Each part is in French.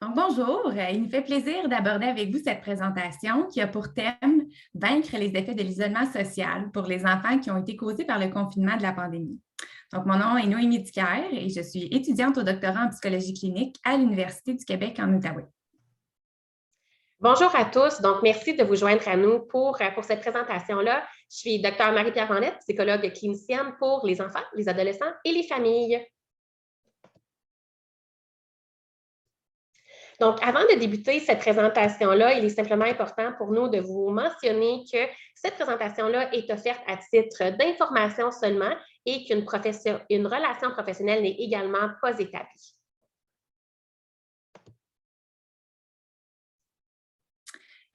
Donc, bonjour, il me fait plaisir d'aborder avec vous cette présentation qui a pour thème Vaincre les effets de l'isolement social pour les enfants qui ont été causés par le confinement de la pandémie. Donc, mon nom est Noémie Dicker et je suis étudiante au doctorat en psychologie clinique à l'Université du Québec en Outaouais. Bonjour à tous. Donc, merci de vous joindre à nous pour cette présentation-là. Je suis Dr. Marie-Pierre Vanette, psychologue clinicienne pour les enfants, les adolescents et les familles. Donc, avant de débuter cette présentation-là, il est simplement important pour nous de vous mentionner que cette présentation-là est offerte à titre d'information seulement et qu'une relation professionnelle n'est également pas établie.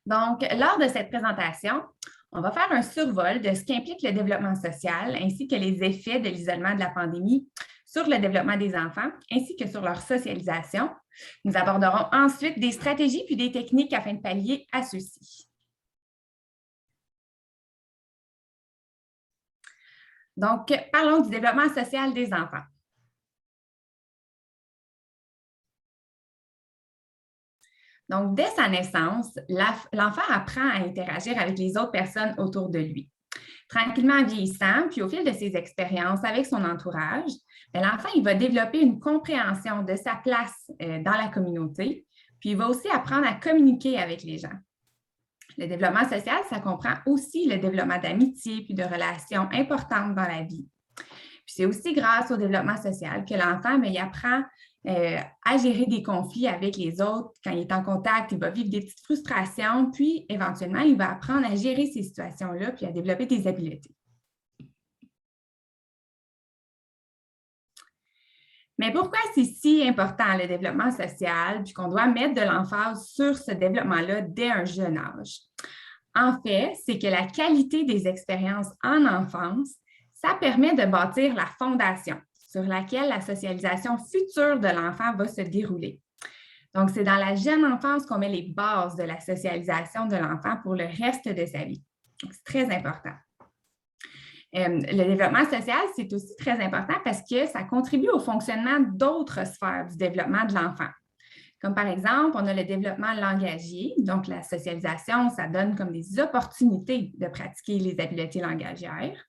Donc, lors de cette présentation, on va faire un survol de ce qu'implique le développement social ainsi que les effets de l'isolement de la pandémie sur le développement des enfants ainsi que sur leur socialisation. Nous aborderons ensuite des stratégies puis des techniques afin de pallier à ceux-ci. Donc, parlons du développement social des enfants. Donc, dès sa naissance, l'enfant apprend à interagir avec les autres personnes autour de lui. Tranquillement en vieillissant, puis au fil de ses expériences avec son entourage, l'enfant il va développer une compréhension de sa place dans la communauté, puis il va aussi apprendre à communiquer avec les gens. Le développement social, ça comprend aussi le développement d'amitié puis de relations importantes dans la vie. Puis c'est aussi grâce au développement social que l'enfant il apprend à gérer des conflits avec les autres. Quand il est en contact, il va vivre des petites frustrations, puis éventuellement, il va apprendre à gérer ces situations-là, puis à développer des habiletés. Mais pourquoi c'est si important le développement social, puis qu'on doit mettre de l'emphase sur ce développement-là dès un jeune âge? En fait, c'est que la qualité des expériences en enfance, ça permet de bâtir la fondation sur laquelle la socialisation future de l'enfant va se dérouler. Donc, c'est dans la jeune enfance qu'on met les bases de la socialisation de l'enfant pour le reste de sa vie. Donc, c'est très important. Le développement social, c'est aussi très important parce que ça contribue au fonctionnement d'autres sphères du développement de l'enfant. Comme par exemple, on a le développement langagier, donc la socialisation, ça donne comme des opportunités de pratiquer les habiletés langagières.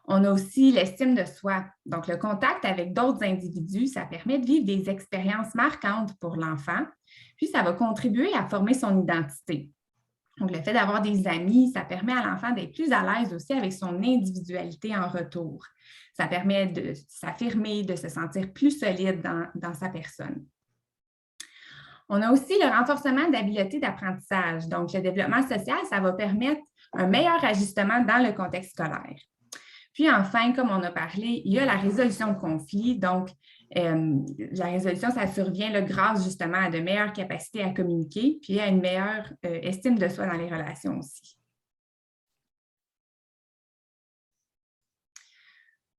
On a aussi l'estime de soi, donc le contact avec d'autres individus, ça permet de vivre des expériences marquantes pour l'enfant, puis ça va contribuer à former son identité. Donc, le fait d'avoir des amis, ça permet à l'enfant d'être plus à l'aise aussi avec son individualité en retour. Ça permet de s'affirmer, de se sentir plus solide dans sa personne. On a aussi le renforcement d'habiletés d'apprentissage. Donc, le développement social, ça va permettre un meilleur ajustement dans le contexte scolaire. Puis enfin, comme on a parlé, il y a la résolution de conflits. Donc, la résolution, ça survient là, grâce justement à de meilleures capacités à communiquer, puis à une meilleure estime de soi dans les relations aussi.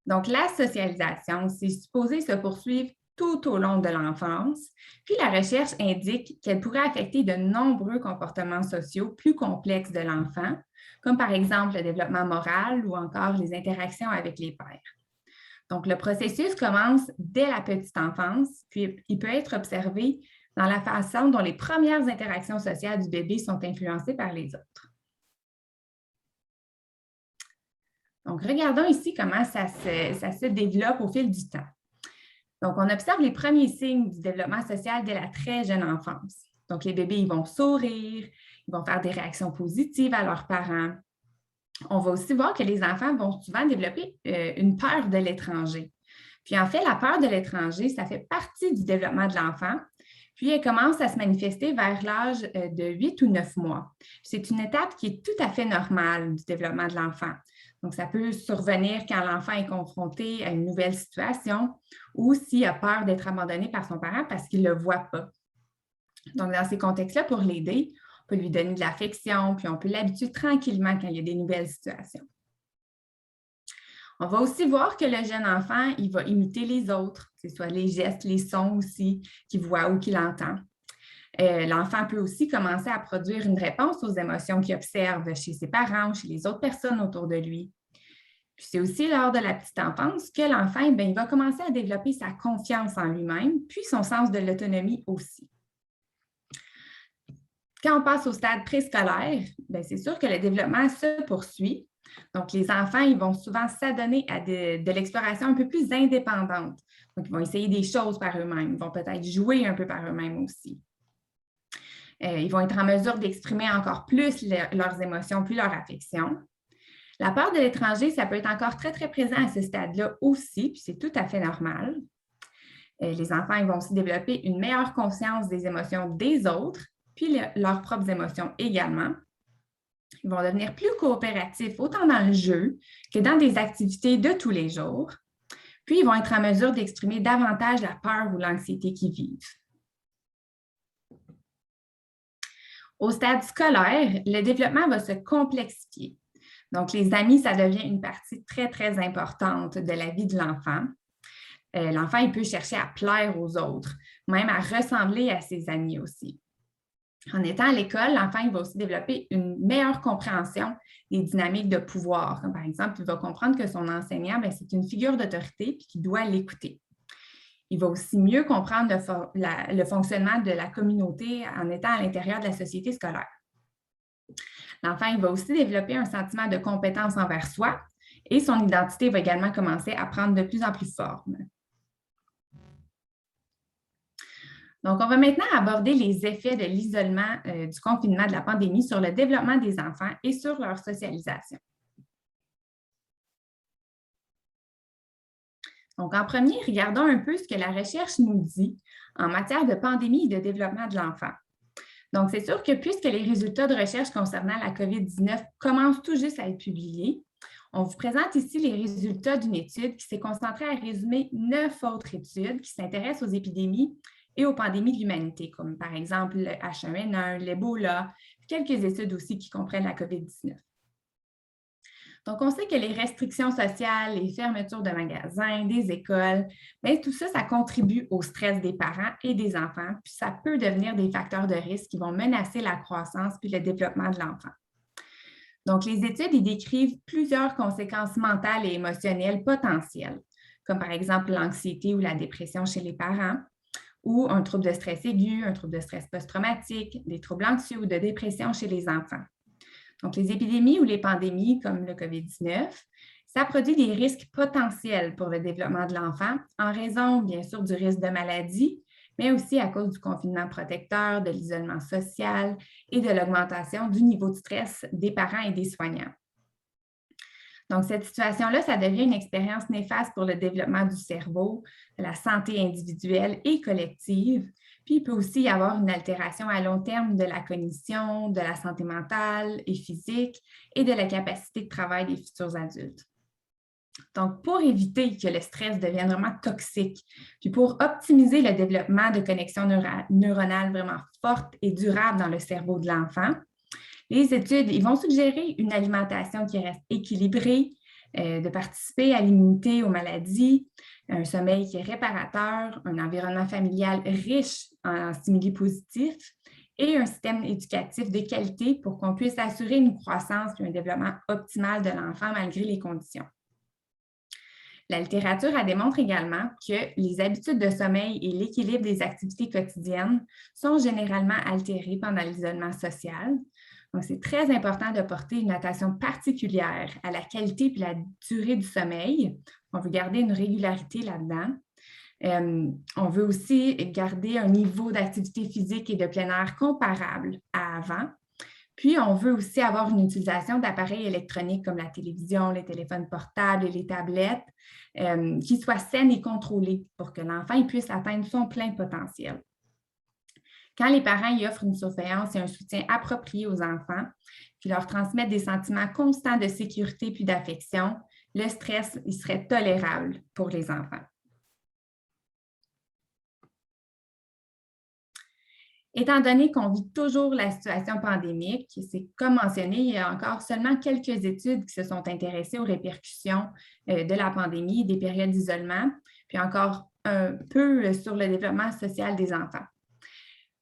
Donc, la socialisation, c'est supposé se poursuivre tout au long de l'enfance. Puis la recherche indique qu'elle pourrait affecter de nombreux comportements sociaux plus complexes de l'enfant, comme par exemple le développement moral ou encore les interactions avec les pairs. Donc, le processus commence dès la petite enfance, puis il peut être observé dans la façon dont les premières interactions sociales du bébé sont influencées par les autres. Donc, regardons ici comment ça se développe au fil du temps. Donc, on observe les premiers signes du développement social dès la très jeune enfance. Donc, les bébés, ils vont sourire, ils vont faire des réactions positives à leurs parents. On va aussi voir que les enfants vont souvent développer une peur de l'étranger. Puis, en fait, la peur de l'étranger, ça fait partie du développement de l'enfant. Puis, elle commence à se manifester vers l'âge de 8 ou 9 mois. C'est une étape qui est tout à fait normale du développement de l'enfant. Donc, ça peut survenir quand l'enfant est confronté à une nouvelle situation ou s'il a peur d'être abandonné par son parent parce qu'il ne le voit pas. Donc, dans ces contextes-là, pour l'aider, on peut lui donner de l'affection, puis on peut l'habituer tranquillement quand il y a des nouvelles situations. On va aussi voir que le jeune enfant, il va imiter les autres, que ce soit les gestes, les sons aussi qu'il voit ou qu'il entend. L'enfant peut aussi commencer à produire une réponse aux émotions qu'il observe chez ses parents ou chez les autres personnes autour de lui. Puis c'est aussi lors de la petite enfance que l'enfant, il va commencer à développer sa confiance en lui-même, puis son sens de l'autonomie aussi. Quand on passe au stade préscolaire, c'est sûr que le développement se poursuit. Donc, les enfants, ils vont souvent s'adonner à de l'exploration un peu plus indépendante. Donc, ils vont essayer des choses par eux-mêmes. Ils vont peut-être jouer un peu par eux-mêmes aussi. Ils vont être en mesure d'exprimer encore plus leurs émotions puis leur affection. La peur de l'étranger, ça peut être encore très, très présent à ce stade-là aussi, puis c'est tout à fait normal. Les enfants, ils vont aussi développer une meilleure conscience des émotions des autres, puis leurs propres émotions également. Ils vont devenir plus coopératifs, autant dans le jeu que dans des activités de tous les jours. Puis, ils vont être en mesure d'exprimer davantage la peur ou l'anxiété qu'ils vivent. Au stade scolaire, le développement va se complexifier. Donc, les amis, ça devient une partie très, très importante de la vie de l'enfant. L'enfant, il peut chercher à plaire aux autres, même à ressembler à ses amis aussi. En étant à l'école, l'enfant il va aussi développer une meilleure compréhension des dynamiques de pouvoir. Comme par exemple, il va comprendre que son enseignant, c'est une figure d'autorité et qu'il doit l'écouter. Il va aussi mieux comprendre le fonctionnement de la communauté en étant à l'intérieur de la société scolaire. L'enfant il va aussi développer un sentiment de compétence envers soi et son identité va également commencer à prendre de plus en plus forme. Donc, on va maintenant aborder les effets de l'isolement du confinement de la pandémie sur le développement des enfants et sur leur socialisation. Donc, en premier, regardons un peu ce que la recherche nous dit en matière de pandémie et de développement de l'enfant. Donc, c'est sûr que puisque les résultats de recherche concernant la COVID-19 commencent tout juste à être publiés, on vous présente ici les résultats d'une étude qui s'est concentrée à résumer 9 autres études qui s'intéressent aux épidémies et aux pandémies de l'humanité, comme par exemple le H1N1, l'Ebola, quelques études aussi qui comprennent la COVID-19. Donc, on sait que les restrictions sociales, les fermetures de magasins, des écoles, tout ça, ça contribue au stress des parents et des enfants, puis ça peut devenir des facteurs de risque qui vont menacer la croissance puis le développement de l'enfant. Donc, les études y décrivent plusieurs conséquences mentales et émotionnelles potentielles, comme par exemple l'anxiété ou la dépression chez les parents, ou un trouble de stress aigu, un trouble de stress post-traumatique, des troubles anxieux ou de dépression chez les enfants. Donc, les épidémies ou les pandémies, comme le COVID-19, ça produit des risques potentiels pour le développement de l'enfant en raison, bien sûr, du risque de maladie, mais aussi à cause du confinement protecteur, de l'isolement social et de l'augmentation du niveau de stress des parents et des soignants. Donc, cette situation-là, ça devient une expérience néfaste pour le développement du cerveau, de la santé individuelle et collective. Puis, il peut aussi y avoir une altération à long terme de la cognition, de la santé mentale et physique et de la capacité de travail des futurs adultes. Donc, pour éviter que le stress devienne vraiment toxique, puis pour optimiser le développement de connexions neuronales vraiment fortes et durables dans le cerveau de l'enfant, les études ils vont suggérer une alimentation qui reste équilibrée, de participer à l'immunité aux maladies, un sommeil qui est réparateur, un environnement familial riche en stimuli positifs et un système éducatif de qualité pour qu'on puisse assurer une croissance et un développement optimal de l'enfant malgré les conditions. La littérature elle démontre également que les habitudes de sommeil et l'équilibre des activités quotidiennes sont généralement altérés pendant l'isolement social. Donc, c'est très important de porter une attention particulière à la qualité et la durée du sommeil. On veut garder une régularité là-dedans. On veut aussi garder un niveau d'activité physique et de plein air comparable à avant. Puis, on veut aussi avoir une utilisation d'appareils électroniques comme la télévision, les téléphones portables et les tablettes qui soient saines et contrôlées pour que l'enfant puisse atteindre son plein potentiel. Quand les parents y offrent une surveillance et un soutien approprié aux enfants, puis leur transmettent des sentiments constants de sécurité puis d'affection, le stress il serait tolérable pour les enfants. Étant donné qu'on vit toujours la situation pandémique, c'est comme mentionné, il y a encore seulement quelques études qui se sont intéressées aux répercussions de la pandémie et des périodes d'isolement, puis encore un peu sur le développement social des enfants.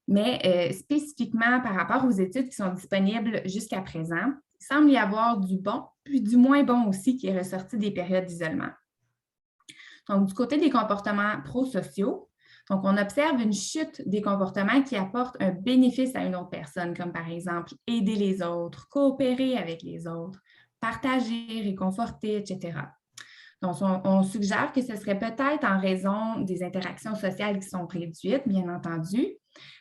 Mais spécifiquement par rapport aux études qui sont disponibles jusqu'à présent, il semble y avoir du bon, puis du moins bon aussi qui est ressorti des périodes d'isolement. Donc, du côté des comportements prosociaux, Donc, on observe une chute des comportements qui apportent un bénéfice à une autre personne, comme par exemple aider les autres, coopérer avec les autres, partager, réconforter, etc. Donc, on suggère que ce serait peut-être en raison des interactions sociales qui sont réduites, bien entendu.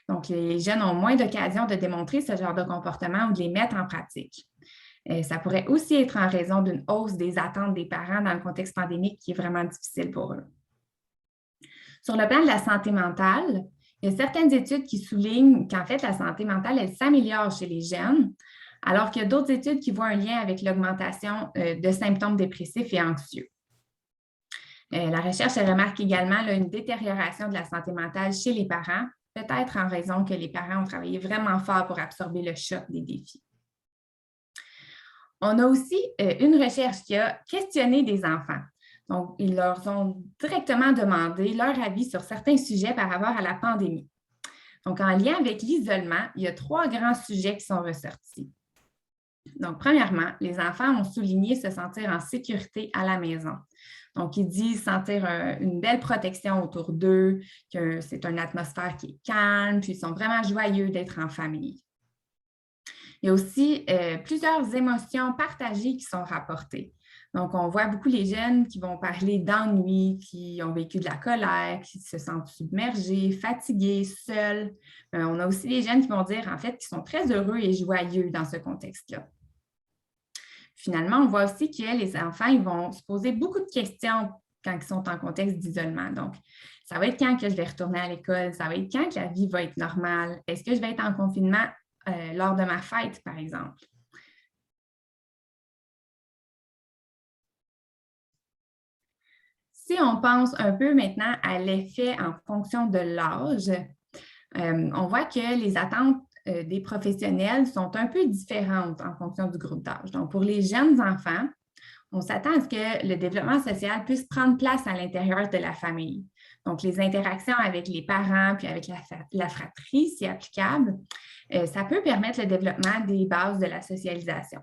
Donc, les jeunes ont moins d'occasions de démontrer ce genre de comportement ou de les mettre en pratique. Ça pourrait aussi être en raison d'une hausse des attentes des parents dans le contexte pandémique qui est vraiment difficile pour eux. Sur le plan de la santé mentale, il y a certaines études qui soulignent qu'en fait, la santé mentale, elle s'améliore chez les jeunes, alors qu'il y a d'autres études qui voient un lien avec l'augmentation de symptômes dépressifs et anxieux. La recherche remarque également une détérioration de la santé mentale chez les parents, peut-être en raison que les parents ont travaillé vraiment fort pour absorber le choc des défis. On a aussi une recherche qui a questionné des enfants. Donc, ils leur ont directement demandé leur avis sur certains sujets par rapport à la pandémie. Donc, en lien avec l'isolement, il y a 3 grands sujets qui sont ressortis. Donc, premièrement, les enfants ont souligné se sentir en sécurité à la maison. Donc, ils disent sentir une belle protection autour d'eux, que c'est une atmosphère qui est calme, puis ils sont vraiment joyeux d'être en famille. Il y a aussi plusieurs émotions partagées qui sont rapportées. Donc, on voit beaucoup les jeunes qui vont parler d'ennui, qui ont vécu de la colère, qui se sentent submergés, fatigués, seuls. On a aussi les jeunes qui vont dire, en fait, qu'ils sont très heureux et joyeux dans ce contexte-là. Finalement, on voit aussi que les enfants, ils vont se poser beaucoup de questions quand ils sont en contexte d'isolement. Donc, ça va être quand que je vais retourner à l'école? Ça va être quand que la vie va être normale? Est-ce que je vais être en confinement lors de ma fête, par exemple? Si on pense un peu maintenant à l'effet en fonction de l'âge, on voit que les attentes des professionnels sont un peu différentes en fonction du groupe d'âge. Donc, pour les jeunes enfants, on s'attend à ce que le développement social puisse prendre place à l'intérieur de la famille. Donc, les interactions avec les parents puis avec la fratrie, si applicable, ça peut permettre le développement des bases de la socialisation.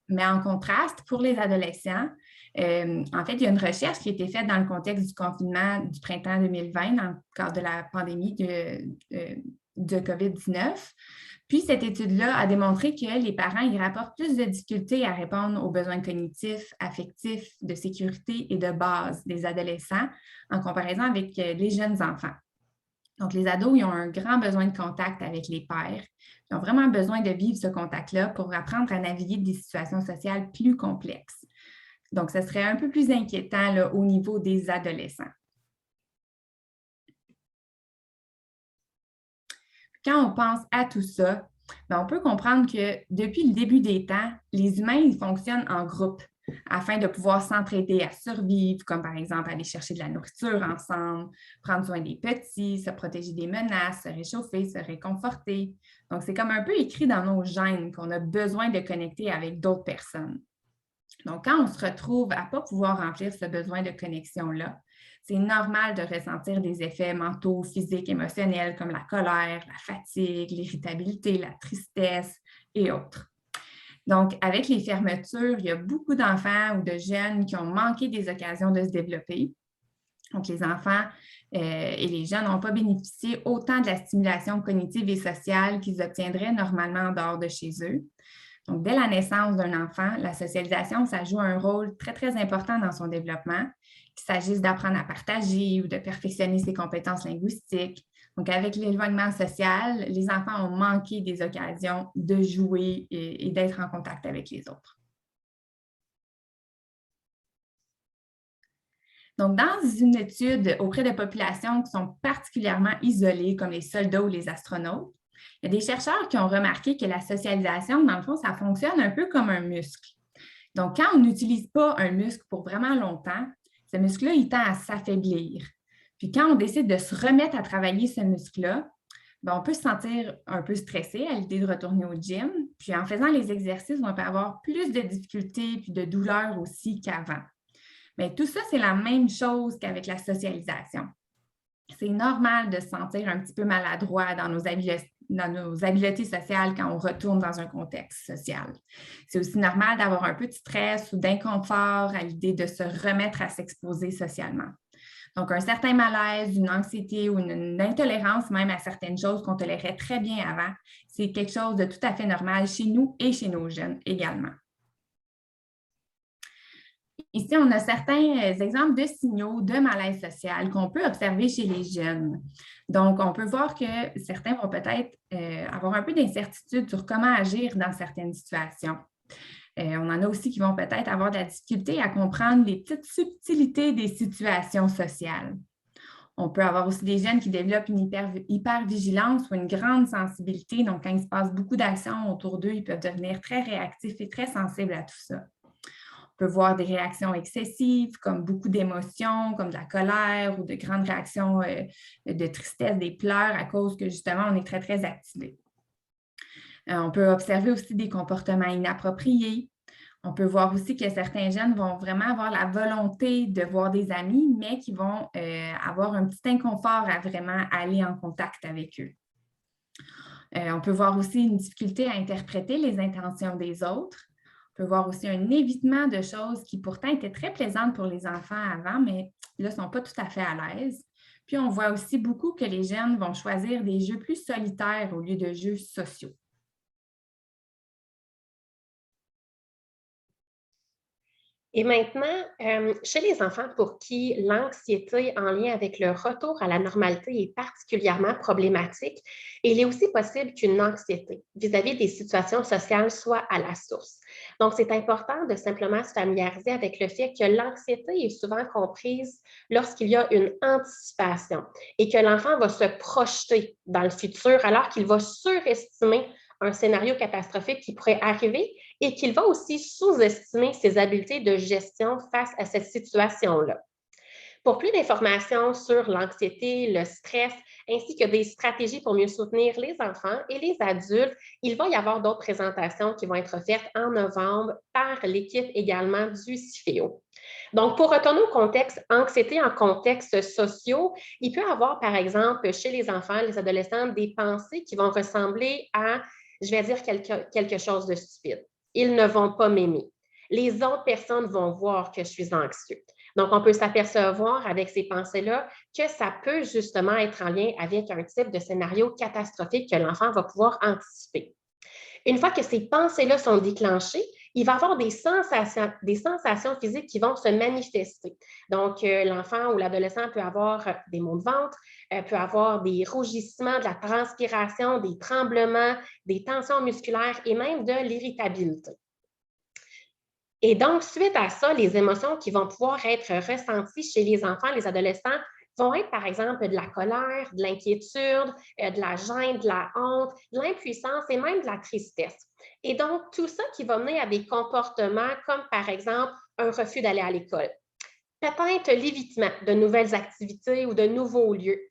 Mais en contraste, pour les adolescents, en fait, il y a une recherche qui a été faite dans le contexte du confinement du printemps 2020, dans le cadre de la pandémie de COVID-19. Puis, cette étude-là a démontré que les parents y rapportent plus de difficultés à répondre aux besoins cognitifs, affectifs, de sécurité et de base des adolescents en comparaison avec les jeunes enfants. Donc, les ados, ils ont un grand besoin de contact avec les pairs. Ils ont vraiment besoin de vivre ce contact-là pour apprendre à naviguer des situations sociales plus complexes. Donc, ce serait un peu plus inquiétant là, au niveau des adolescents. Quand on pense à tout ça, on peut comprendre que depuis le début des temps, les humains ils fonctionnent en groupe afin de pouvoir s'entraider à survivre, comme par exemple aller chercher de la nourriture ensemble, prendre soin des petits, se protéger des menaces, se réchauffer, se réconforter. Donc, c'est comme un peu écrit dans nos gènes qu'on a besoin de connecter avec d'autres personnes. Donc, quand on se retrouve à ne pas pouvoir remplir ce besoin de connexion-là, c'est normal de ressentir des effets mentaux, physiques, émotionnels comme la colère, la fatigue, l'irritabilité, la tristesse et autres. Donc, avec les fermetures, il y a beaucoup d'enfants ou de jeunes qui ont manqué des occasions de se développer. Donc, les enfants et les jeunes n'ont pas bénéficié autant de la stimulation cognitive et sociale qu'ils obtiendraient normalement en dehors de chez eux. Donc, dès la naissance d'un enfant, la socialisation, ça joue un rôle très, très important dans son développement, qu'il s'agisse d'apprendre à partager ou de perfectionner ses compétences linguistiques. Donc, avec l'éloignement social, les enfants ont manqué des occasions de jouer et d'être en contact avec les autres. Donc, dans une étude auprès de populations qui sont particulièrement isolées, comme les soldats ou les astronautes, il y a des chercheurs qui ont remarqué que la socialisation, dans le fond, ça fonctionne un peu comme un muscle. Donc, quand on n'utilise pas un muscle pour vraiment longtemps, ce muscle-là, il tend à s'affaiblir. Puis quand on décide de se remettre à travailler ce muscle-là, on peut se sentir un peu stressé à l'idée de retourner au gym. Puis en faisant les exercices, on peut avoir plus de difficultés puis de douleurs aussi qu'avant. Mais tout ça, c'est la même chose qu'avec la socialisation. C'est normal de se sentir un petit peu maladroit dans nos habiletés sociales quand on retourne dans un contexte social. C'est aussi normal d'avoir un peu de stress ou d'inconfort à l'idée de se remettre à s'exposer socialement. Donc, un certain malaise, une anxiété ou une intolérance même à certaines choses qu'on tolérait très bien avant, c'est quelque chose de tout à fait normal chez nous et chez nos jeunes également. Ici, on a certains exemples de signaux de malaise social qu'on peut observer chez les jeunes. Donc, on peut voir que certains vont peut-être avoir un peu d'incertitude sur comment agir dans certaines situations. On en a aussi qui vont peut-être avoir de la difficulté à comprendre les petites subtilités des situations sociales. On peut avoir aussi des jeunes qui développent une hypervigilance ou une grande sensibilité. Donc, quand il se passe beaucoup d'actions autour d'eux, ils peuvent devenir très réactifs et très sensibles à tout ça. On peut voir des réactions excessives, comme beaucoup d'émotions, comme de la colère ou de grandes réactions de tristesse, des pleurs à cause que justement, on est très, très activé. On peut observer aussi des comportements inappropriés. On peut voir aussi que certains jeunes vont vraiment avoir la volonté de voir des amis, mais qui vont avoir un petit inconfort à vraiment aller en contact avec eux. On peut voir aussi une difficulté à interpréter les intentions des autres. On peut voir aussi un évitement de choses qui pourtant étaient très plaisantes pour les enfants avant, mais là, ne sont pas tout à fait à l'aise. Puis, on voit aussi beaucoup que les jeunes vont choisir des jeux plus solitaires au lieu de jeux sociaux. Et maintenant, chez les enfants pour qui l'anxiété en lien avec le retour à la normalité est particulièrement problématique, il est aussi possible qu'une anxiété vis-à-vis des situations sociales soit à la source. Donc, c'est important de simplement se familiariser avec le fait que l'anxiété est souvent comprise lorsqu'il y a une anticipation et que l'enfant va se projeter dans le futur alors qu'il va surestimer un scénario catastrophique qui pourrait arriver et qu'il va aussi sous-estimer ses habiletés de gestion face à cette situation-là. Pour plus d'informations sur l'anxiété, le stress, ainsi que des stratégies pour mieux soutenir les enfants et les adultes, il va y avoir d'autres présentations qui vont être faites en novembre par l'équipe également du CIFEO. Donc, pour retourner au contexte anxiété en contexte sociaux, il peut y avoir, par exemple, chez les enfants, les adolescents, des pensées qui vont ressembler à, je vais dire quelque chose de stupide. Ils ne vont pas m'aimer. Les autres personnes vont voir que je suis anxieux. Donc, on peut s'apercevoir avec ces pensées-là que ça peut justement être en lien avec un type de scénario catastrophique que l'enfant va pouvoir anticiper. Une fois que ces pensées-là sont déclenchées, il va y avoir des sensations physiques qui vont se manifester. Donc, l'enfant ou l'adolescent peut avoir des maux de ventre, peut avoir des rougissements, de la transpiration, des tremblements, des tensions musculaires et même de l'irritabilité. Et donc, suite à ça, les émotions qui vont pouvoir être ressenties chez les enfants, les adolescents, vont être, par exemple, de la colère, de l'inquiétude, de la gêne, de la honte, de l'impuissance et même de la tristesse. Et donc, tout ça qui va mener à des comportements comme, par exemple, un refus d'aller à l'école. Peut-être l'évitement de nouvelles activités ou de nouveaux lieux.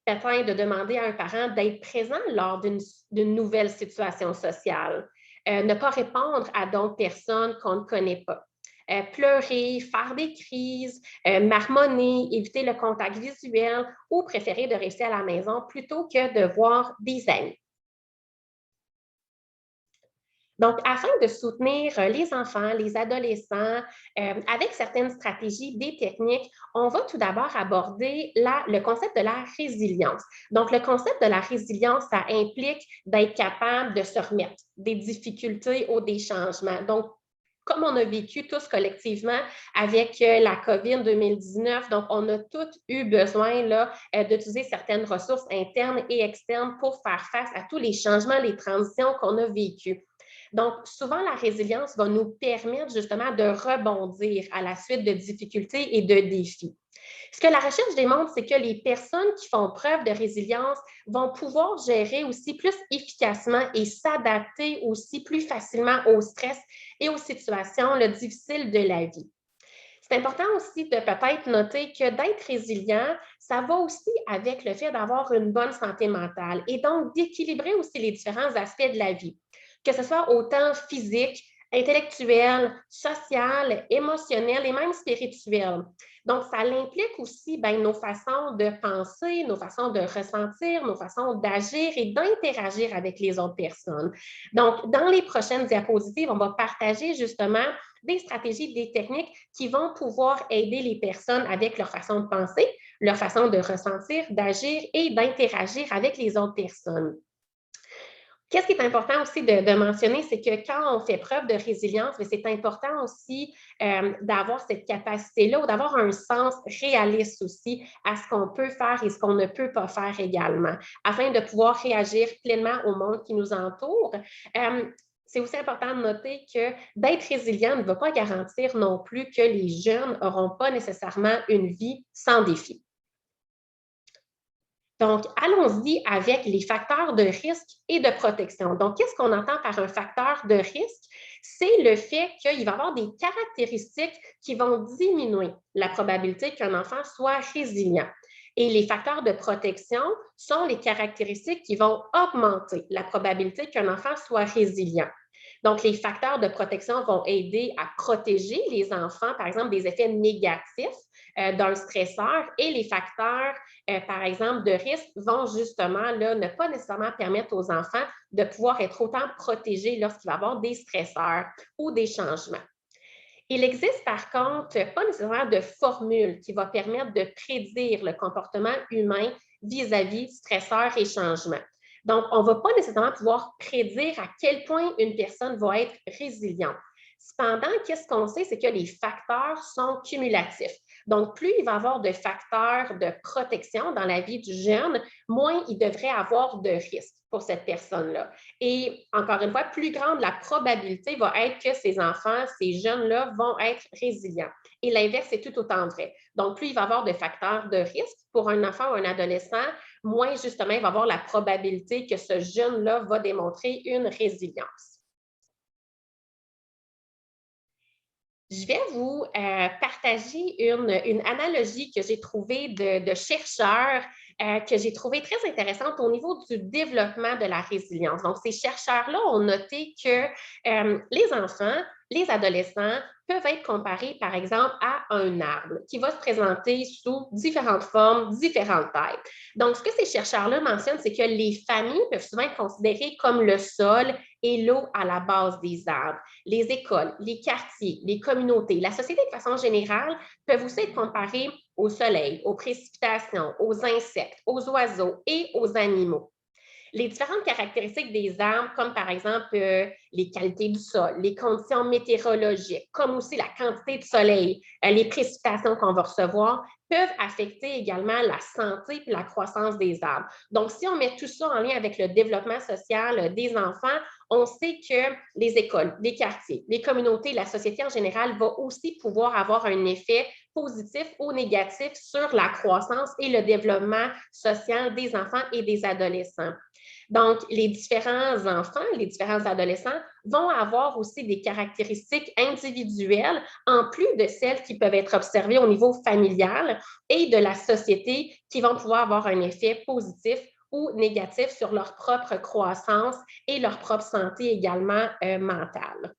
Peut-être de demander à un parent d'être présent lors d'une nouvelle situation sociale. Ne pas répondre à d'autres personnes qu'on ne connaît pas. Pleurer, faire des crises, marmonner, éviter le contact visuel ou préférer de rester à la maison plutôt que de voir des amis. Donc, afin de soutenir les enfants, les adolescents, avec certaines stratégies, des techniques, on va tout d'abord aborder le concept de la résilience. Donc, le concept de la résilience, ça implique d'être capable de se remettre des difficultés ou des changements. Donc, comme on a vécu tous collectivement avec la COVID 2019, donc on a tous eu besoin d'utiliser certaines ressources internes et externes pour faire face à tous les changements, les transitions qu'on a vécues. Donc, souvent, la résilience va nous permettre justement de rebondir à la suite de difficultés et de défis. Ce que la recherche démontre, c'est que les personnes qui font preuve de résilience vont pouvoir gérer aussi plus efficacement et s'adapter aussi plus facilement au stress et aux situations difficiles de la vie. C'est important aussi de peut-être noter que d'être résilient, ça va aussi avec le fait d'avoir une bonne santé mentale et donc d'équilibrer aussi les différents aspects de la vie, que ce soit autant physique, intellectuel, social, émotionnel et même spirituel. Donc, ça implique aussi nos façons de penser, nos façons de ressentir, nos façons d'agir et d'interagir avec les autres personnes. Donc, dans les prochaines diapositives, on va partager justement des stratégies, des techniques qui vont pouvoir aider les personnes avec leur façon de penser, leur façon de ressentir, d'agir et d'interagir avec les autres personnes. Qu'est-ce qui est important aussi de mentionner, c'est que quand on fait preuve de résilience, c'est important aussi d'avoir cette capacité-là ou d'avoir un sens réaliste aussi à ce qu'on peut faire et ce qu'on ne peut pas faire également, afin de pouvoir réagir pleinement au monde qui nous entoure. C'est aussi important de noter que d'être résilient ne va pas garantir non plus que les jeunes n'auront pas nécessairement une vie sans défi. Donc, allons-y avec les facteurs de risque et de protection. Donc, qu'est-ce qu'on entend par un facteur de risque? C'est le fait qu'il va y avoir des caractéristiques qui vont diminuer la probabilité qu'un enfant soit résilient. Et les facteurs de protection sont les caractéristiques qui vont augmenter la probabilité qu'un enfant soit résilient. Donc, les facteurs de protection vont aider à protéger les enfants, par exemple, des effets négatifs d'un stresseur, et les facteurs, par exemple, de risque vont justement là, ne pas nécessairement permettre aux enfants de pouvoir être autant protégés lorsqu'il va y avoir des stresseurs ou des changements. Il existe par contre pas nécessairement de formule qui va permettre de prédire le comportement humain vis-à-vis stresseurs et changements. Donc, on ne va pas nécessairement pouvoir prédire à quel point une personne va être résiliente. Cependant, qu'est-ce qu'on sait, c'est que les facteurs sont cumulatifs. Donc, plus il va y avoir de facteurs de protection dans la vie du jeune, moins il devrait avoir de risques pour cette personne-là. Et encore une fois, plus grande la probabilité va être que ces enfants, ces jeunes-là vont être résilients. Et l'inverse est tout autant vrai. Donc, plus il va y avoir de facteurs de risque pour un enfant ou un adolescent, moins justement il va y avoir la probabilité que ce jeune-là va démontrer une résilience. Je vais vous partager une analogie que j'ai trouvée de chercheurs que j'ai trouvée très intéressante au niveau du développement de la résilience. Donc, ces chercheurs-là ont noté que les enfants, les adolescents peuvent être comparés, par exemple, à un arbre qui va se présenter sous différentes formes, différentes tailles. Donc, ce que ces chercheurs-là mentionnent, c'est que les familles peuvent souvent être considérées comme le sol et l'eau à la base des arbres. Les écoles, les quartiers, les communautés, la société de façon générale peuvent aussi être comparées au soleil, aux précipitations, aux insectes, aux oiseaux et aux animaux. Les différentes caractéristiques des arbres, comme par exemple les qualités du sol, les conditions météorologiques, comme aussi la quantité de soleil, les précipitations qu'on va recevoir, peuvent affecter également la santé et la croissance des arbres. Donc, si on met tout ça en lien avec le développement social des enfants, on sait que les écoles, les quartiers, les communautés, la société en général va aussi pouvoir avoir un effet positif ou négatif sur la croissance et le développement social des enfants et des adolescents. Donc, les différents enfants, les différents adolescents vont avoir aussi des caractéristiques individuelles en plus de celles qui peuvent être observées au niveau familial et de la société qui vont pouvoir avoir un effet positif ou négatif sur leur propre croissance et leur propre santé également mentale.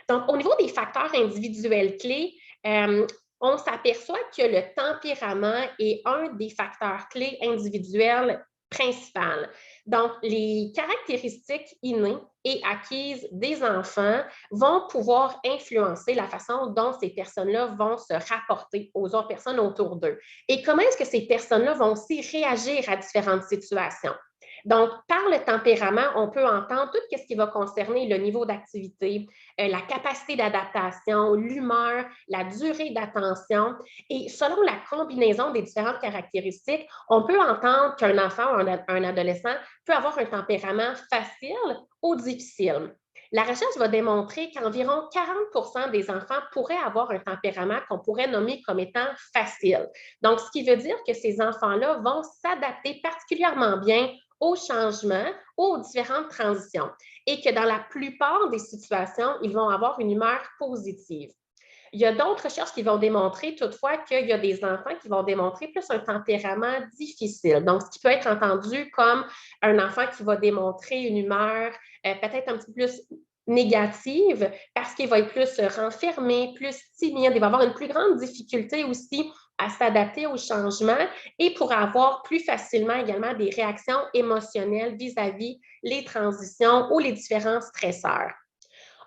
Donc, au niveau des facteurs individuels clés, on s'aperçoit que le tempérament est un des facteurs clés individuels principal. Donc, les caractéristiques innées et acquises des enfants vont pouvoir influencer la façon dont ces personnes-là vont se rapporter aux autres personnes autour d'eux. Et comment est-ce que ces personnes-là vont aussi réagir à différentes situations? Donc, par le tempérament, on peut entendre tout ce qui va concerner le niveau d'activité, la capacité d'adaptation, l'humeur, la durée d'attention. Et selon la combinaison des différentes caractéristiques, on peut entendre qu'un enfant ou un adolescent peut avoir un tempérament facile ou difficile. La recherche va démontrer qu'environ 40% des enfants pourraient avoir un tempérament qu'on pourrait nommer comme étant facile. Donc, ce qui veut dire que ces enfants-là vont s'adapter particulièrement bien aux changements ou aux différentes transitions et que dans la plupart des situations, ils vont avoir une humeur positive. Il y a d'autres recherches qui vont démontrer toutefois qu'il y a des enfants qui vont démontrer plus un tempérament difficile. Donc, ce qui peut être entendu comme un enfant qui va démontrer une humeur peut-être un petit peu plus négative parce qu'il va être plus renfermé, plus timide, il va avoir une plus grande difficulté aussi à s'adapter aux changements et pour avoir plus facilement également des réactions émotionnelles vis-à-vis les transitions ou les différents stresseurs.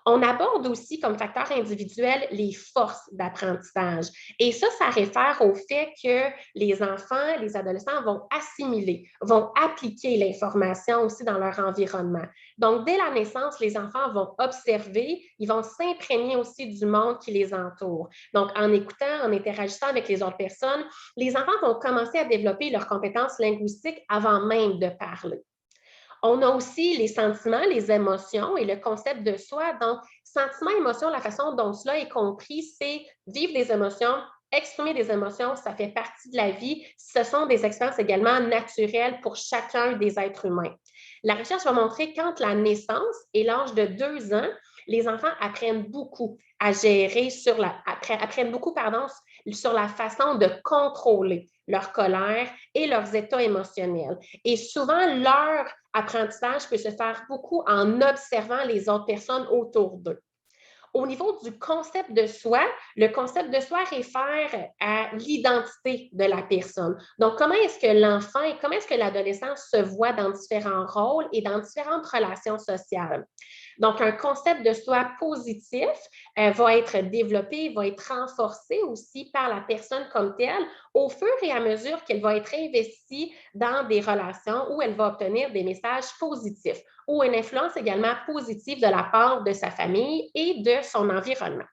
On aborde aussi comme facteur individuel les forces d'apprentissage. Et ça réfère au fait que les enfants, les adolescents vont assimiler, vont appliquer l'information aussi dans leur environnement. Donc, dès la naissance, les enfants vont observer, ils vont s'imprégner aussi du monde qui les entoure. Donc, en écoutant, en interagissant avec les autres personnes, les enfants vont commencer à développer leurs compétences linguistiques avant même de parler. On a aussi les sentiments, les émotions et le concept de soi. Donc, sentiments, émotions, la façon dont cela est compris, c'est vivre des émotions, exprimer des émotions, ça fait partie de la vie. Ce sont des expériences également naturelles pour chacun des êtres humains. La recherche va montrer qu'entre la naissance et l'âge de 2 ans, les enfants apprennent beaucoup à gérer apprennent beaucoup, sur la façon de contrôler leur colère et leurs états émotionnels. Et souvent, leur apprentissage peut se faire beaucoup en observant les autres personnes autour d'eux. Au niveau du concept de soi, le concept de soi réfère à l'identité de la personne. Donc, comment est-ce que l'enfant et comment est-ce que l'adolescent se voit dans différents rôles et dans différentes relations sociales. Donc, un concept de soi positif va être développé, va être renforcé aussi par la personne comme telle au fur et à mesure qu'elle va être investie dans des relations où elle va obtenir des messages positifs ou une influence également positive de la part de sa famille et de son environnement.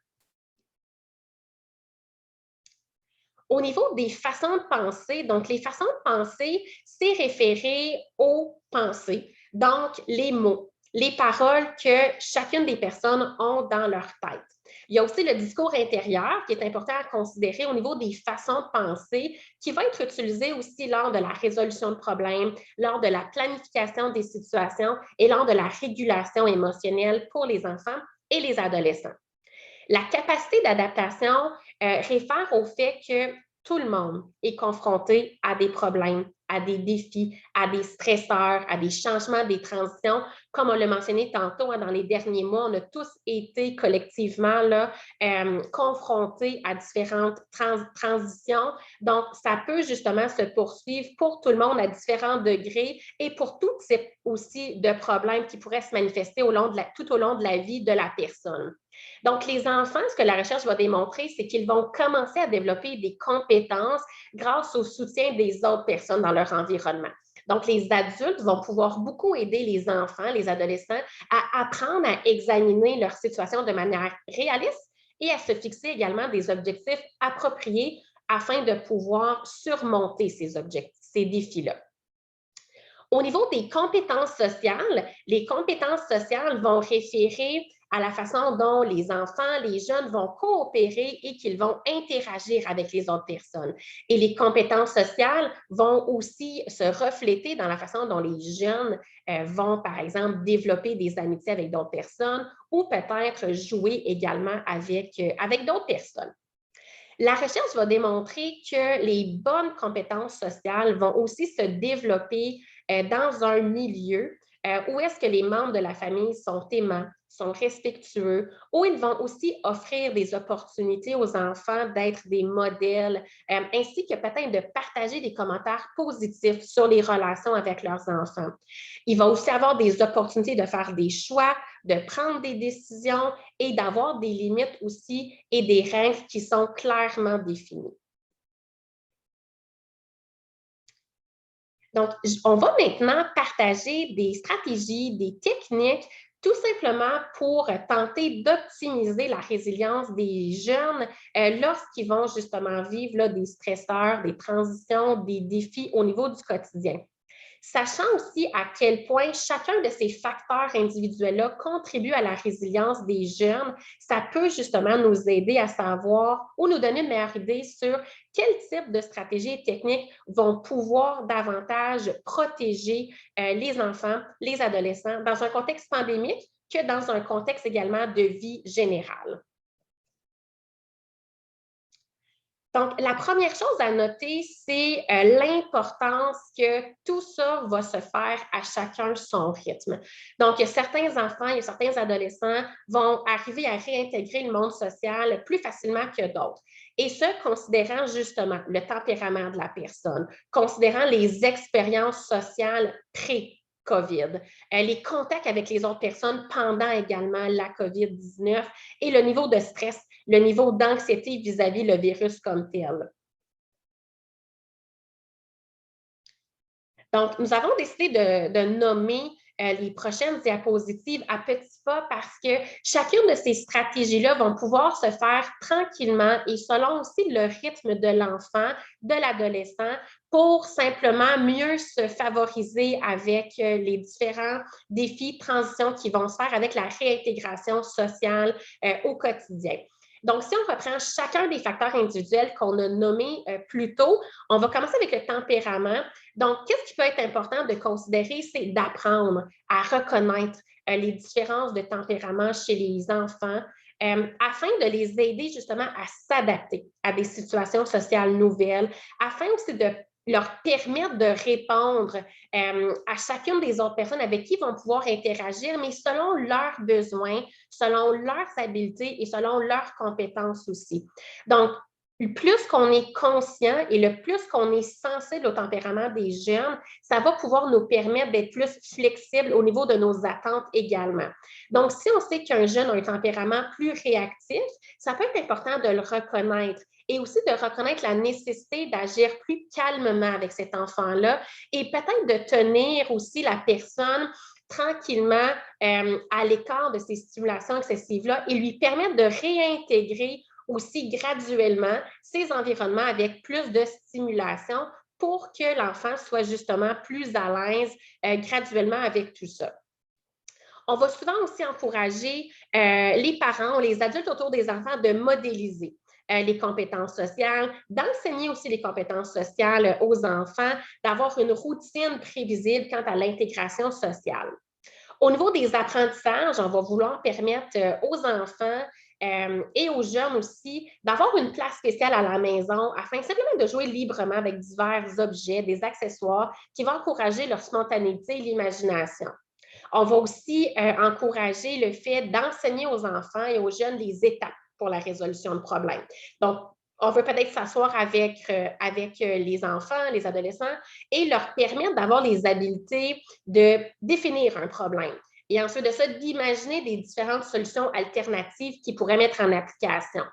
Au niveau des façons de penser, donc les façons de penser, c'est référé aux pensées, donc les mots, les paroles que chacune des personnes ont dans leur tête. Il y a aussi le discours intérieur qui est important à considérer au niveau des façons de penser, qui va être utilisé aussi lors de la résolution de problèmes, lors de la planification des situations et lors de la régulation émotionnelle pour les enfants et les adolescents. La capacité d'adaptation réfère au fait que tout le monde est confronté à des problèmes, à des défis, à des stresseurs, à des changements, des transitions. Comme on l'a mentionné tantôt, dans les derniers mois, on a tous été collectivement confrontés à différentes transitions. Donc, ça peut justement se poursuivre pour tout le monde à différents degrés et pour tout type aussi de problèmes qui pourraient se manifester tout au long de la vie de la personne. Donc, les enfants, ce que la recherche va démontrer, c'est qu'ils vont commencer à développer des compétences grâce au soutien des autres personnes dans leur environnement. Donc, les adultes vont pouvoir beaucoup aider les enfants, les adolescents, à apprendre à examiner leur situation de manière réaliste et à se fixer également des objectifs appropriés afin de pouvoir surmonter ces défis-là. Au niveau des compétences sociales, les compétences sociales vont référer à la façon dont les enfants, les jeunes vont coopérer et qu'ils vont interagir avec les autres personnes. Et les compétences sociales vont aussi se refléter dans la façon dont les jeunes vont, par exemple, développer des amitiés avec d'autres personnes ou peut-être jouer également avec d'autres personnes. La recherche va démontrer que les bonnes compétences sociales vont aussi se développer dans un milieu où est-ce que les membres de la famille sont aimants, sont respectueux, où ils vont aussi offrir des opportunités aux enfants d'être des modèles, ainsi que peut-être de partager des commentaires positifs sur les relations avec leurs enfants. Il va aussi avoir des opportunités de faire des choix, de prendre des décisions et d'avoir des limites aussi et des règles qui sont clairement définies. Donc, on va maintenant partager des stratégies, des techniques, tout simplement pour tenter d'optimiser la résilience des jeunes lorsqu'ils vont justement vivre des stresseurs, des transitions, des défis au niveau du quotidien. Sachant aussi à quel point chacun de ces facteurs individuels-là contribue à la résilience des jeunes, ça peut justement nous aider à savoir ou nous donner une meilleure idée sur quel type de stratégies et techniques vont pouvoir davantage protéger les enfants, les adolescents dans un contexte pandémique que dans un contexte également de vie générale. Donc, la première chose à noter, c'est l'importance que tout ça va se faire à chacun son rythme. Donc, il y a certains enfants, il y a certains adolescents vont arriver à réintégrer le monde social plus facilement que d'autres. Et ce, considérant justement le tempérament de la personne, considérant les expériences sociales COVID, les contacts avec les autres personnes pendant également la COVID-19 et le niveau de stress, le niveau d'anxiété vis-à-vis le virus comme tel. Donc, nous avons décidé de nommer les prochaines diapositives à petits pas parce que chacune de ces stratégies-là vont pouvoir se faire tranquillement et selon aussi le rythme de l'enfant, de l'adolescent, pour simplement mieux se favoriser avec les différents défis, transitions qui vont se faire avec la réintégration sociale au quotidien. Donc, si on reprend chacun des facteurs individuels qu'on a nommés plus tôt, on va commencer avec le tempérament. Donc, qu'est-ce qui peut être important de considérer, c'est d'apprendre à reconnaître les différences de tempérament chez les enfants afin de les aider justement à s'adapter à des situations sociales nouvelles, afin aussi de leur permettre de répondre à chacune des autres personnes avec qui ils vont pouvoir interagir, mais selon leurs besoins, selon leurs habiletés et selon leurs compétences aussi. Donc, le plus qu'on est conscient et le plus qu'on est sensible au tempérament des jeunes, ça va pouvoir nous permettre d'être plus flexibles au niveau de nos attentes également. Donc, si on sait qu'un jeune a un tempérament plus réactif, ça peut être important de le reconnaître et aussi de reconnaître la nécessité d'agir plus calmement avec cet enfant-là et peut-être de tenir aussi la personne tranquillement à l'écart de ces stimulations excessives-là et lui permettre de réintégrer aussi graduellement ces environnements avec plus de stimulation pour que l'enfant soit justement plus à l'aise graduellement avec tout ça. On va souvent aussi encourager les parents ou les adultes autour des enfants de modéliser les compétences sociales, d'enseigner aussi les compétences sociales aux enfants, d'avoir une routine prévisible quant à l'intégration sociale. Au niveau des apprentissages, on va vouloir permettre aux enfants et aux jeunes aussi d'avoir une place spéciale à la maison afin simplement de jouer librement avec divers objets, des accessoires qui vont encourager leur spontanéité et l'imagination. On va aussi encourager le fait d'enseigner aux enfants et aux jeunes les étapes pour la résolution de problèmes. Donc, on veut peut-être s'asseoir avec les enfants, les adolescents et leur permettre d'avoir les habiletés de définir un problème. Et ensuite de ça, d'imaginer des différentes solutions alternatives qu'ils pourraient mettre en application.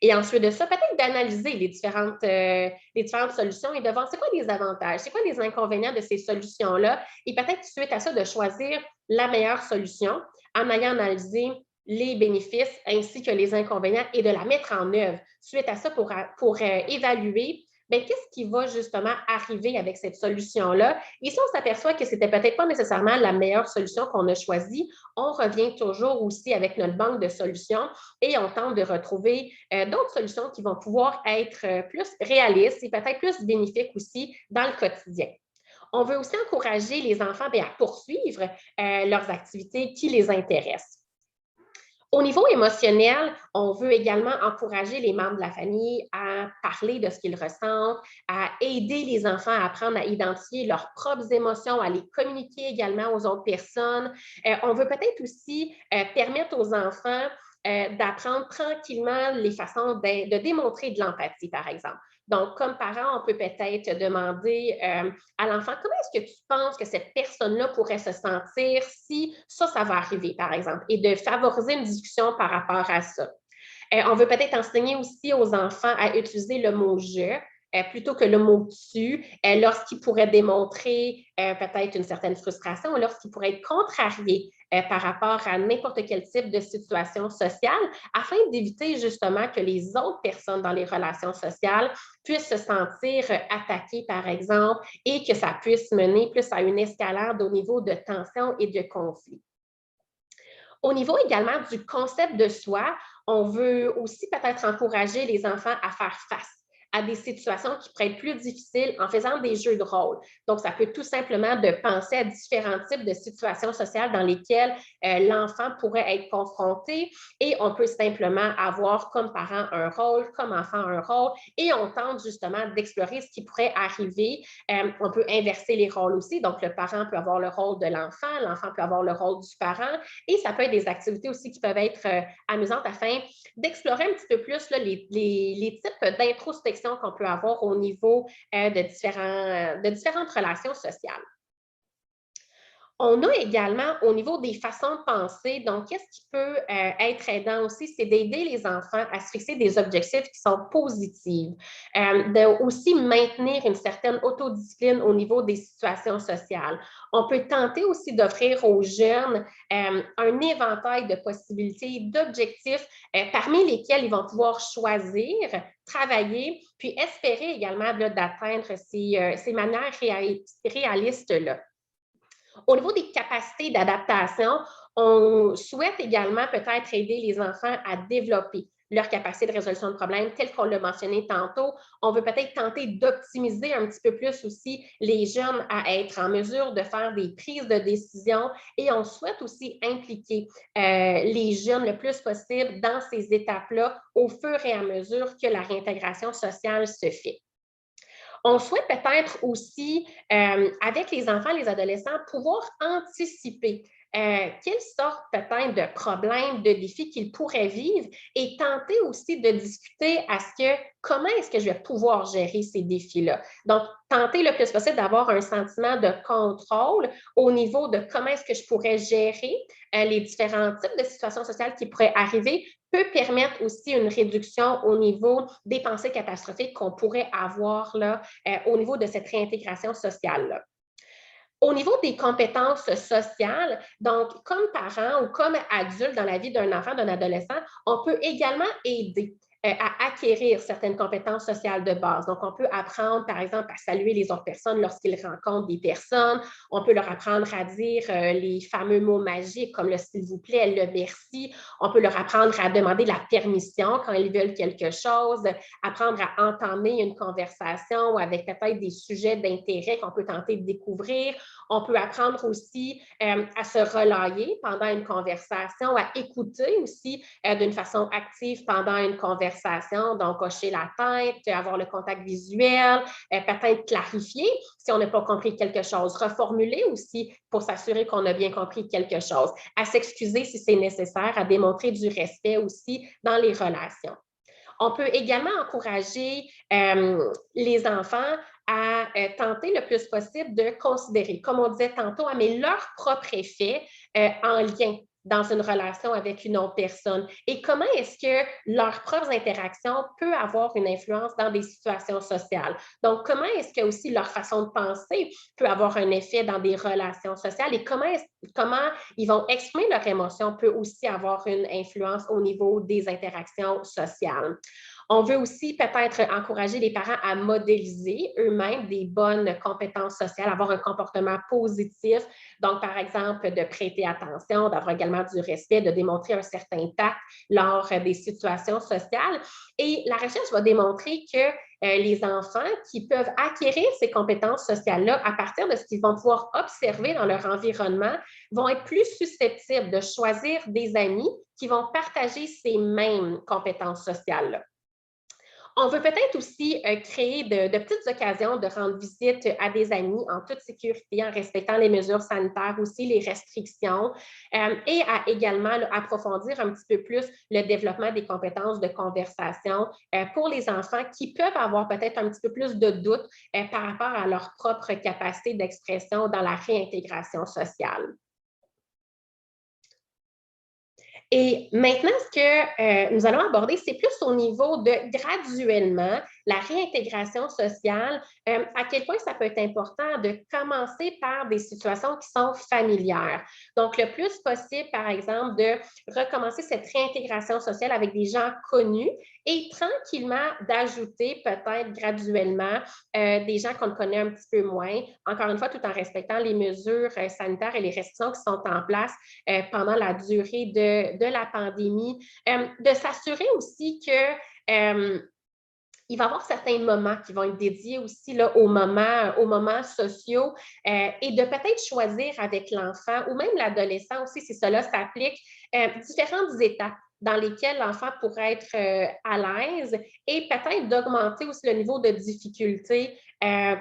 Et ensuite de ça, peut-être d'analyser les différentes solutions et de voir c'est quoi les avantages, c'est quoi les inconvénients de ces solutions-là et peut-être suite à ça, de choisir la meilleure solution en ayant analysé les bénéfices ainsi que les inconvénients et de la mettre en œuvre suite à ça pour évaluer qu'est-ce qui va justement arriver avec cette solution-là. Et si on s'aperçoit que ce n'était peut-être pas nécessairement la meilleure solution qu'on a choisie, on revient toujours aussi avec notre banque de solutions et on tente de retrouver d'autres solutions qui vont pouvoir être plus réalistes et peut-être plus bénéfiques aussi dans le quotidien. On veut aussi encourager les enfants à poursuivre leurs activités qui les intéressent. Au niveau émotionnel, on veut également encourager les membres de la famille à parler de ce qu'ils ressentent, à aider les enfants à apprendre à identifier leurs propres émotions, à les communiquer également aux autres personnes. On veut peut-être aussi permettre aux enfants d'apprendre tranquillement les façons de démontrer de l'empathie, par exemple. Donc, comme parent, on peut peut-être demander à l'enfant, comment est-ce que tu penses que cette personne-là pourrait se sentir si ça va arriver, par exemple, et de favoriser une discussion par rapport à ça. On veut peut-être enseigner aussi aux enfants à utiliser le mot « je » plutôt que le mot « tu » lorsqu'ils pourraient démontrer peut-être une certaine frustration ou lorsqu'ils pourraient être contrariés par rapport à n'importe quel type de situation sociale afin d'éviter justement que les autres personnes dans les relations sociales puissent se sentir attaquées, par exemple, et que ça puisse mener plus à une escalade au niveau de tension et de conflit. Au niveau également du concept de soi, on veut aussi peut-être encourager les enfants à faire face à des situations qui pourraient être plus difficiles en faisant des jeux de rôle. Donc, ça peut tout simplement de penser à différents types de situations sociales dans lesquelles l'enfant pourrait être confronté et on peut simplement avoir comme parent un rôle, comme enfant un rôle et on tente justement d'explorer ce qui pourrait arriver. On peut inverser les rôles aussi. Donc, le parent peut avoir le rôle de l'enfant peut avoir le rôle du parent et ça peut être des activités aussi qui peuvent être amusantes afin d'explorer un petit peu plus là, les types d'introspection qu'on peut avoir au niveau de différentes relations sociales. On a également au niveau des façons de penser, donc qu'est-ce qui peut être aidant aussi, c'est d'aider les enfants à se fixer des objectifs qui sont positifs, de aussi maintenir une certaine autodiscipline au niveau des situations sociales. On peut tenter aussi d'offrir aux jeunes un éventail de possibilités, d'objectifs parmi lesquels ils vont pouvoir choisir, travailler, puis espérer également d'atteindre ces manières réalistes-là. Au niveau des capacités d'adaptation, on souhaite également peut-être aider les enfants à développer leur capacité de résolution de problèmes, tel qu'on l'a mentionné tantôt. On veut peut-être tenter d'optimiser un petit peu plus aussi les jeunes à être en mesure de faire des prises de décision et on souhaite aussi impliquer les jeunes le plus possible dans ces étapes-là au fur et à mesure que la réintégration sociale se fait. On souhaite peut-être aussi, avec les enfants et les adolescents, pouvoir anticiper quelles sortes peut-être de problèmes, de défis qu'ils pourraient vivre et tenter aussi de discuter à ce que comment est-ce que je vais pouvoir gérer ces défis-là. Donc, tenter le plus possible d'avoir un sentiment de contrôle au niveau de comment est-ce que je pourrais gérer les différents types de situations sociales qui pourraient arriver peut permettre aussi une réduction au niveau des pensées catastrophiques qu'on pourrait avoir là, au niveau de cette réintégration sociale-là. Au niveau des compétences sociales, donc comme parent ou comme adulte dans la vie d'un enfant, d'un adolescent, on peut également aider à acquérir certaines compétences sociales de base. Donc, on peut apprendre, par exemple, à saluer les autres personnes lorsqu'ils rencontrent des personnes. On peut leur apprendre à dire les fameux mots magiques comme le s'il vous plaît, le merci. On peut leur apprendre à demander la permission quand ils veulent quelque chose, apprendre à entamer une conversation avec peut-être des sujets d'intérêt qu'on peut tenter de découvrir. On peut apprendre aussi à se relayer pendant une conversation, à écouter aussi d'une façon active pendant une conversation, donc hocher la tête, avoir le contact visuel, peut-être clarifier si on n'a pas compris quelque chose, reformuler aussi pour s'assurer qu'on a bien compris quelque chose, à s'excuser si c'est nécessaire, à démontrer du respect aussi dans les relations. On peut également encourager les enfants à tenter le plus possible de considérer, comme on disait tantôt, mais leur propre effet en lien dans une relation avec une autre personne et comment est-ce que leurs propres interactions peuvent avoir une influence dans des situations sociales. Donc, comment est-ce que aussi leur façon de penser peut avoir un effet dans des relations sociales et comment ils vont exprimer leurs émotions peut aussi avoir une influence au niveau des interactions sociales. On veut aussi peut-être encourager les parents à modéliser eux-mêmes des bonnes compétences sociales, avoir un comportement positif. Donc, par exemple, de prêter attention, d'avoir également du respect, de démontrer un certain tact lors des situations sociales. Et la recherche va démontrer que les enfants qui peuvent acquérir ces compétences sociales-là à partir de ce qu'ils vont pouvoir observer dans leur environnement vont être plus susceptibles de choisir des amis qui vont partager ces mêmes compétences sociales-là. On veut peut-être aussi créer de petites occasions de rendre visite à des amis en toute sécurité, en respectant les mesures sanitaires aussi, les restrictions, et à également approfondir un petit peu plus le développement des compétences de conversation pour les enfants qui peuvent avoir peut-être un petit peu plus de doutes par rapport à leur propre capacité d'expression dans la réintégration sociale. Et maintenant, ce que nous allons aborder, c'est plus au niveau de graduellement la réintégration sociale, à quel point ça peut être important de commencer par des situations qui sont familières. Donc, le plus possible, par exemple, de recommencer cette réintégration sociale avec des gens connus et tranquillement d'ajouter peut-être graduellement des gens qu'on connaît un petit peu moins, encore une fois, tout en respectant les mesures sanitaires et les restrictions qui sont en place pendant la durée de la pandémie, de s'assurer aussi que il va y avoir certains moments qui vont être dédiés aussi là, aux moments sociaux et de peut-être choisir avec l'enfant ou même l'adolescent aussi, si cela s'applique, différentes étapes dans lesquelles l'enfant pourrait être à l'aise et peut-être d'augmenter aussi le niveau de difficulté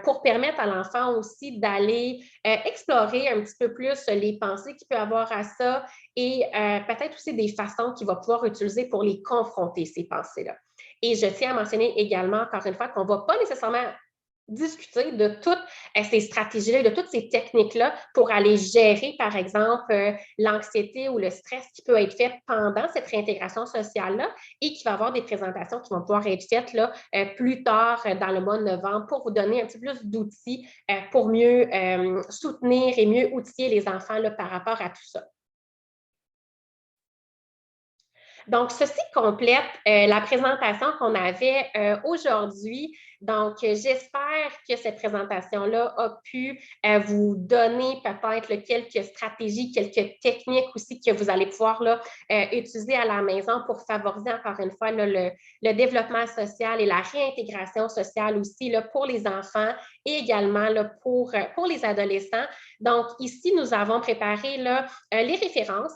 pour permettre à l'enfant aussi d'aller explorer un petit peu plus les pensées qu'il peut avoir à ça et peut-être aussi des façons qu'il va pouvoir utiliser pour les confronter, ces pensées-là. Et je tiens à mentionner également, encore une fois, qu'on ne va pas nécessairement discuter de toutes ces stratégies-là, de toutes ces techniques-là pour aller gérer, par exemple, l'anxiété ou le stress qui peut être fait pendant cette réintégration sociale-là et qui va avoir des présentations qui vont pouvoir être faites là, plus tard dans le mois de novembre pour vous donner un petit peu plus d'outils pour mieux soutenir et mieux outiller les enfants là, par rapport à tout ça. Donc, ceci complète la présentation qu'on avait aujourd'hui. Donc, j'espère que cette présentation-là a pu vous donner peut-être quelques stratégies, quelques techniques aussi que vous allez pouvoir là, utiliser à la maison pour favoriser encore une fois là, le développement social et la réintégration sociale aussi là, pour les enfants et également là, pour les adolescents. Donc, ici, nous avons préparé là, les références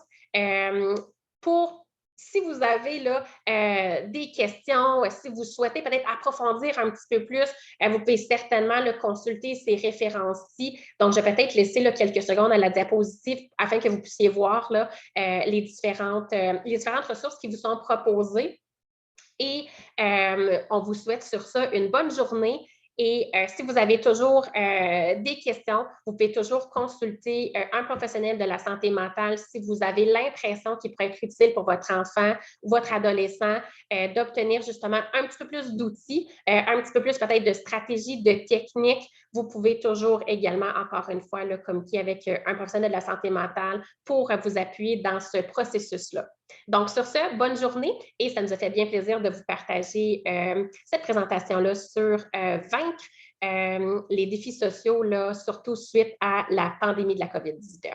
pour si vous avez là, des questions, si vous souhaitez peut-être approfondir un petit peu plus, vous pouvez certainement là, consulter ces références-ci. Donc, je vais peut-être laisser là, quelques secondes à la diapositive afin que vous puissiez voir là, les différentes ressources qui vous sont proposées. Et on vous souhaite sur ça une bonne journée. Et si vous avez toujours des questions, vous pouvez toujours consulter un professionnel de la santé mentale si vous avez l'impression qu'il pourrait être utile pour votre enfant ou votre adolescent d'obtenir justement un petit peu plus d'outils, un petit peu plus peut-être de stratégies, de techniques. Vous pouvez toujours également, encore une fois, là, communiquer avec un professionnel de la santé mentale pour vous appuyer dans ce processus-là. Donc, sur ce, bonne journée et ça nous a fait bien plaisir de vous partager cette présentation-là sur vaincre les défis sociaux, là, surtout suite à la pandémie de la COVID-19.